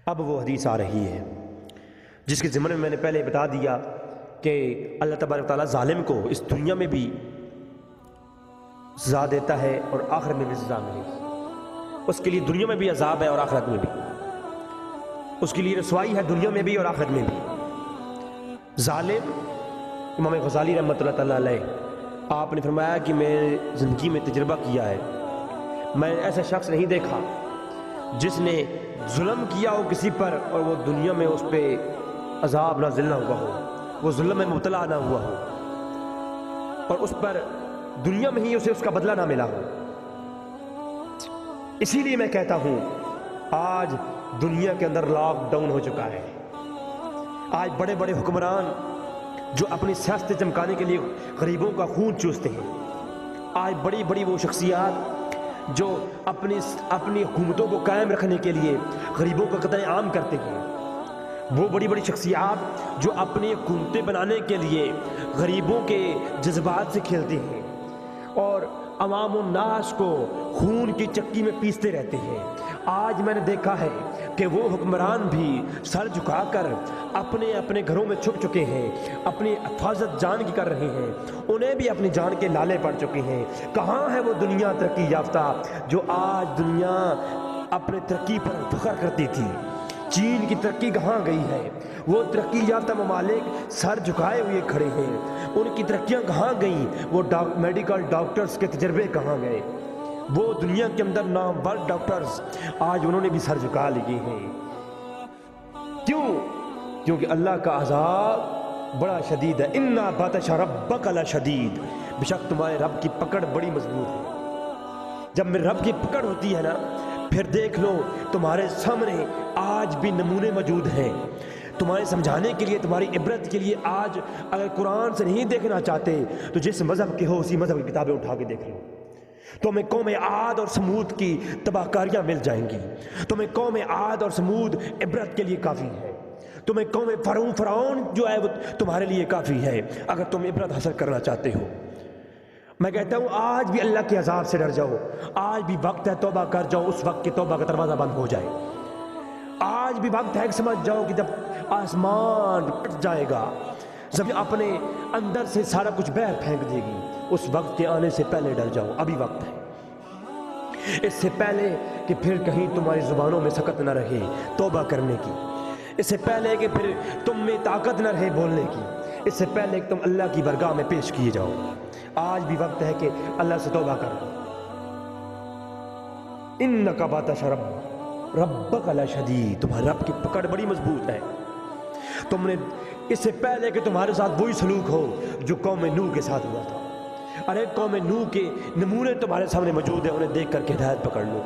اب وہ حدیث آ رہی ہے جس کے ضمن میں نے پہلے بتا دیا کہ اللہ تبارک تعالیٰ ظالم کو اس دنیا میں بھی سزا دیتا ہے اور آخرت میں بھی سزا ملے گی۔ اس کے لیے دنیا میں بھی عذاب ہے اور آخرت میں بھی، اس کے لیے رسوائی ہے دنیا میں بھی اور آخرت میں بھی۔ ظالم امام غزالی رحمۃ اللہ تعالیٰ علیہ آپ نے فرمایا کہ میں زندگی میں تجربہ کیا ہے، میں ایسا شخص نہیں دیکھا جس نے ظلم کیا ہو کسی پر اور وہ دنیا میں اس پہ عذاب نازل نہ ہوا ہو، وہ ظلم میں مبتلا نہ ہوا ہو اور اس پر دنیا میں ہی اسے اس کا بدلہ نہ ملا ہو۔ اسی لیے میں کہتا ہوں آج دنیا کے اندر لاک ڈاؤن ہو چکا ہے۔ آج بڑے بڑے حکمران جو اپنی سیاست چمکانے کے لیے غریبوں کا خون چوستے ہیں، آج بڑی بڑی وہ شخصیات جو اپنی حکومتوں کو قائم رکھنے کے لیے غریبوں کا قتل عام کرتے ہیں، وہ بڑی بڑی شخصیات جو اپنی حکومتیں بنانے کے لیے غریبوں کے جذبات سے کھیلتے ہیں اور عوام الناس کو خون کی چکی میں پیستے رہتے ہیں، آج میں نے دیکھا ہے کہ وہ حکمران بھی سر جھکا کر اپنے اپنے گھروں میں چھپ چکے ہیں، اپنی حفاظت جان کی کر رہے ہیں، انہیں بھی اپنی جان کے لالے پڑ چکے ہیں۔ کہاں ہے وہ دنیا ترقی یافتہ جو آج دنیا اپنے ترقی پر فخر کرتی تھی؟ چین کی ترقی کہاں گئی ہے؟ وہ ترقی یافتہ ممالک سر جھکائے ہوئے کھڑے ہیں، ان کی ترقیاں کہاں گئیں؟ وہ میڈیکل ڈاکٹرز کے تجربے کہاں گئے؟ وہ دنیا کے اندر نامور ڈاکٹرز آج انہوں نے بھی سر جھکا لیے ہیں۔ کیوں؟ کیونکہ اللہ کا عذاب بڑا شدید ہے۔ اِنَّا بَطْشَ رَبَّكَ لَشَدِيدٌ، بے شک تمہارے رب کی پکڑ بڑی مضبوط ہے۔ جب میرے رب کی پکڑ ہوتی ہے نا، پھر دیکھ لو تمہارے سامنے آج بھی نمونے موجود ہیں تمہارے سمجھانے کے لیے، تمہاری عبرت کے لیے۔ آج اگر قرآن سے نہیں دیکھنا چاہتے تو جس مذہب کے ہو اسی مذہب کی کتابیں اٹھا کے دیکھ لو، تمہیں قوم عاد اور سمود کی تباہ کاریاں مل جائیں گی۔ تمہیں قوم عاد اور سمود عبرت کے لیے کافی ہے، تمہیں قوم فرعون جو ہے وہ تمہارے لیے کافی ہے اگر تم عبرت حاصل کرنا چاہتے ہو۔ میں کہتا ہوں آج بھی اللہ کے عذاب سے ڈر جاؤ، آج بھی وقت ہے توبہ کر جاؤ، اس وقت کہ توبہ کا دروازہ بند ہو جائے۔ آج بھی وقت ہے کہ سمجھ جاؤ کہ جب آسمان پھٹ جائے گا، زمین اپنے اندر سے سارا کچھ باہر پھینک دے گی، اس وقت کے آنے سے پہلے ڈر جاؤ، ابھی وقت ہے۔ اس سے پہلے کہ پھر کہیں تمہاری زبانوں میں سکت نہ رہے توبہ کرنے کی، اس سے پہلے کہ پھر تم میں طاقت نہ رہے بولنے کی، اس سے پہلے کہ تم اللہ کی بارگاہ میں پیش کیے جاؤ، آج بھی وقت ہے کہ اللہ سے توبہ کرو۔ اِنَّکَ بَطْشَ رَبَّکَ لَشَدِیدٌ، تمہارے رب کی پکڑ بڑی مضبوط ہے۔ تم نے اس سے پہلے کہ تمہارے ساتھ وہی سلوک ہو جو قوم نوح کے ساتھ ہوا تھا، ارے قوم نوح کے نمونے تمہارے سامنے موجود ہیں، انہیں دیکھ کر کے ہدایت پکڑ لو۔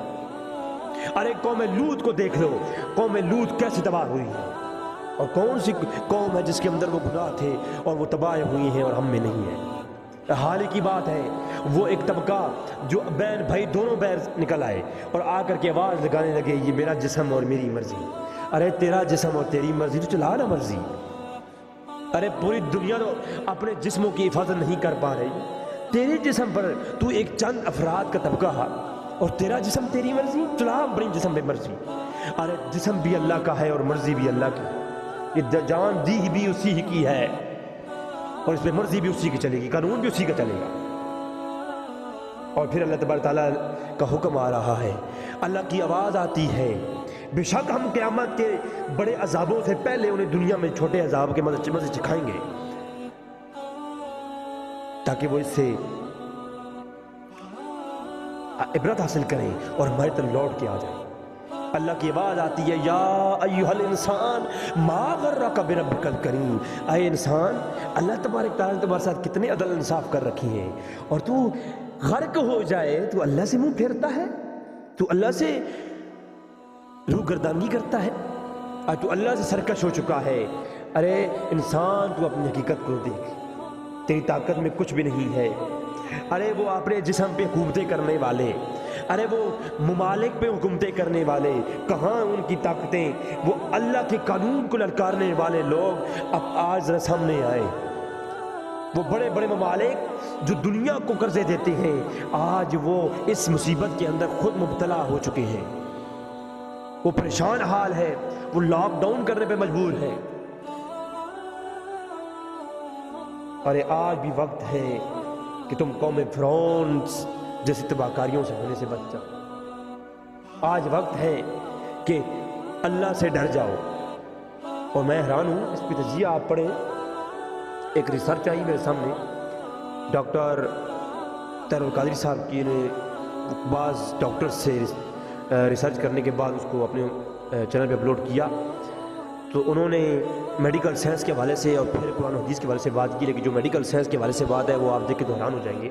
ارے قوم لوط کو دیکھ لو، قوم لوط کیسے تباہ ہوئی ہے، اور کون سی قوم ہے جس کے اندر وہ گناہ تھے اور وہ تباہ ہوئی ہیں اور ہم میں نہیں ہے۔ حال ہی کی بات ہے، وہ ایک طبقہ جو بہن بھائی دونوں بہر نکل آئے اور آ کر کے آواز لگانے لگے یہ میرا جسم اور میری مرضی۔ ارے تیرا جسم اور تیری مرضی تو چلا نا مرضی۔ ارے پوری دنیا تو اپنے جسموں کی حفاظت نہیں کر پا رہی، تیرے جسم پر تو ایک چند افراد کا طبقہ اور تیرا جسم تیری مرضی، چلا اپنی جسم پہ مرضی۔ ارے جسم بھی اللہ کا ہے اور مرضی بھی اللہ کی، یہ جان دی بھی اسی ہی کی ہے اور اس پہ مرضی بھی اسی کی چلے گی، قانون بھی اسی کا چلے گا۔ اور پھر اللہ تبارک تعالیٰ کا حکم آ رہا ہے، اللہ کی آواز آتی ہے، بے شک ہم قیامت کے بڑے عذابوں سے پہلے انہیں دنیا میں چھوٹے عذاب کے مزے چکھائیں گے تاکہ وہ اس سے عبرت حاصل کریں اور ہمارے طرف لوٹ کے آ جائیں۔ اللہ کی آواز آتی ہے، یا ایھا الانسان ما غرک بربک الکریم، اے انسان اللہ تبارک تعالیٰ نے تمہارے ساتھ کتنے عدل انصاف کر رکھی ہیں اور تو غرق ہو جائے تو اللہ سے منہ پھیرتا ہے، تو اللہ سے روح گردانگی کرتا ہے، اور تو اللہ سے سرکش ہو چکا ہے۔ ارے انسان تو اپنی حقیقت کو دیکھ، تیری طاقت میں کچھ بھی نہیں ہے۔ ارے وہ اپنے جسم پہ حکومتیں کرنے والے، ارے وہ ممالک پہ حکومتیں کرنے والے، کہاں ان کی طاقتیں؟ وہ اللہ کے قانون کو للکارنے والے لوگ اب آج ذرا سامنے آئے۔ وہ بڑے بڑے ممالک جو دنیا کو قرضے دیتے ہیں، آج وہ اس مصیبت کے اندر خود مبتلا ہو چکے ہیں۔ وہ پریشان حال ہے، وہ لاک ڈاؤن کرنے پہ مجبور ہے۔ اور آج بھی وقت ہے کہ تم قوم فرعون جیسی تباہ کاریوں سے ہونے سے بچ جاؤ۔ آج وقت ہے کہ اللہ سے ڈر جاؤ۔ اور میں حیران ہوں، اس پہ تجزیہ آپ پڑھیں، ایک ریسرچ آئی میرے سامنے، ڈاکٹر طاہر القادری صاحب کی نے بعض ڈاکٹر سے ریسرچ کرنے کے بعد اس کو اپنے چینل پہ اپلوڈ کیا، تو انہوں نے میڈیکل سائنس کے حوالے سے اور پھر قرآن و حدیث کے حوالے سے بات کی، لیکن جو میڈیکل سائنس کے حوالے سے بات ہے وہ آپ دیکھ کے تو حیران ہو جائیں گے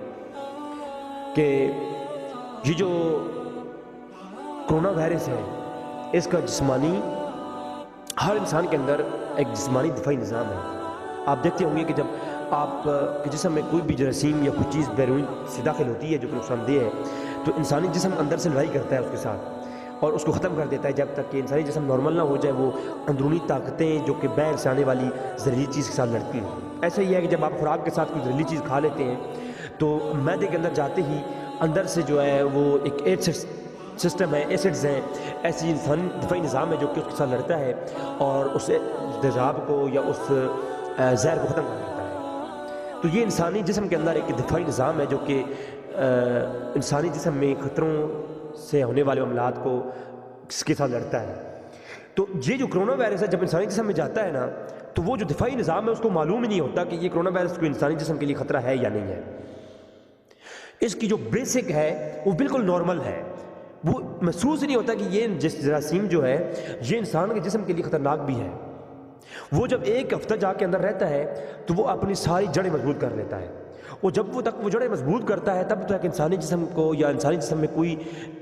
کہ یہ جو کرونا وائرس ہے، اس کا جسمانی، ہر انسان کے اندر ایک جسمانی دفاعی نظام ہے۔ آپ دیکھتے ہوں گے کہ جب آپ کے جسم میں کوئی بھی جراثیم یا کوئی چیز بیرون سے داخل ہوتی ہے جو کہ نقصان دہ ہے، تو انسانی جسم اندر سے لڑائی کرتا ہے اس کے ساتھ اور اس کو ختم کر دیتا ہے، جب تک کہ انسانی جسم نارمل نہ ہو جائے۔ وہ اندرونی طاقتیں جو کہ باہر سے آنے والی زہریلی چیز کے ساتھ لڑتی ہیں۔ ایسا ہی ہے کہ جب آپ خوراک کے ساتھ کوئی زہریلی چیز کھا لیتے ہیں تو معدے کے اندر جاتے ہی اندر سے جو ہے وہ ایک سسٹم ہے، ایسڈز ہیں، ایسی انسانی دفاعی نظام ہے جو کہ اس کے ساتھ لڑتا ہے اور اس تیزاب کو یا اس زہر کو ختم کر دیتا ہے۔ تو یہ انسانی جسم کے اندر ایک دفاعی نظام ہے جو کہ انسانی جسم میں خطروں سے ہونے والے معاملات کو اس کے ساتھ لڑتا ہے۔ تو یہ جو کرونا وائرس ہے جب انسانی جسم میں جاتا ہے نا، تو وہ جو دفاعی نظام ہے اس کو معلوم ہی نہیں ہوتا کہ یہ کرونا وائرس کوئی انسانی جسم کے لیے خطرہ ہے یا نہیں ہے۔ اس کی جو بیسک ہے وہ بالکل نارمل ہے، وہ محسوس ہی نہیں ہوتا کہ یہ جراثیم جو ہے یہ انسان کے جسم کے لیے خطرناک بھی ہے۔ وہ جب ایک ہفتہ جا کے اندر رہتا ہے تو وہ اپنی ساری جڑیں مضبوط کر لیتا ہے، اور جب وہ جڑیں مضبوط کرتا ہے تب تک انسانی جسم کو یا انسانی جسم میں کوئی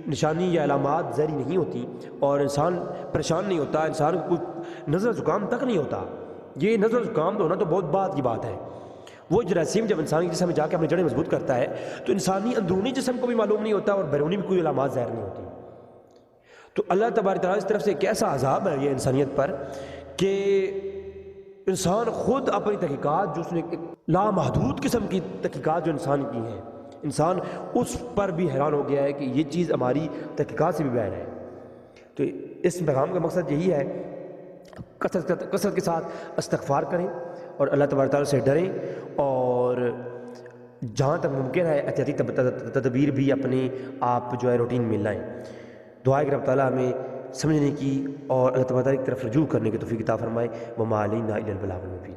نشانی یا علامات زہری نہیں ہوتی اور انسان پریشان نہیں ہوتا، انسان کو کوئی نزلہ زکام تک نہیں ہوتا۔ یہ نزلہ زکام تو ہونا تو بہت بعد کی بات ہے۔ وہ جراثیم جب انسانی جسم میں جا کے اپنی جڑیں مضبوط کرتا ہے تو انسانی اندرونی جسم کو بھی معلوم نہیں ہوتا اور بیرونی بھی کوئی علامات ظاہر نہیں ہوتی۔ تو اللہ تبارک تعالیٰ اس طرف سے ایک ایسا عذاب ہے یہ انسانیت پر کہ انسان خود اپنی تحقیقات جو اس نے ایک لامحدود قسم کی تحقیقات جو انسان کی ہیں، انسان اس پر بھی حیران ہو گیا ہے کہ یہ چیز ہماری تحقیقات سے بھی باہر ہے۔ تو اس پیغام کا مقصد یہی ہے، کثرت کے ساتھ استغفار کریں اور اللہ تبارک تعالیٰ سے ڈریں، اور جہاں تک ممکن ہے احتیاطی تدابیر بھی اپنے آپ جو ہے روٹین میں لائیں۔ دعا ہے کہ رب تعالیٰ ہمیں سمجھنے کی اور اللہ تبارک تعالیٰ کی طرف رجوع کرنے کی توفیق عطا فرمائے۔ وما علینا الا البلاغ المبین۔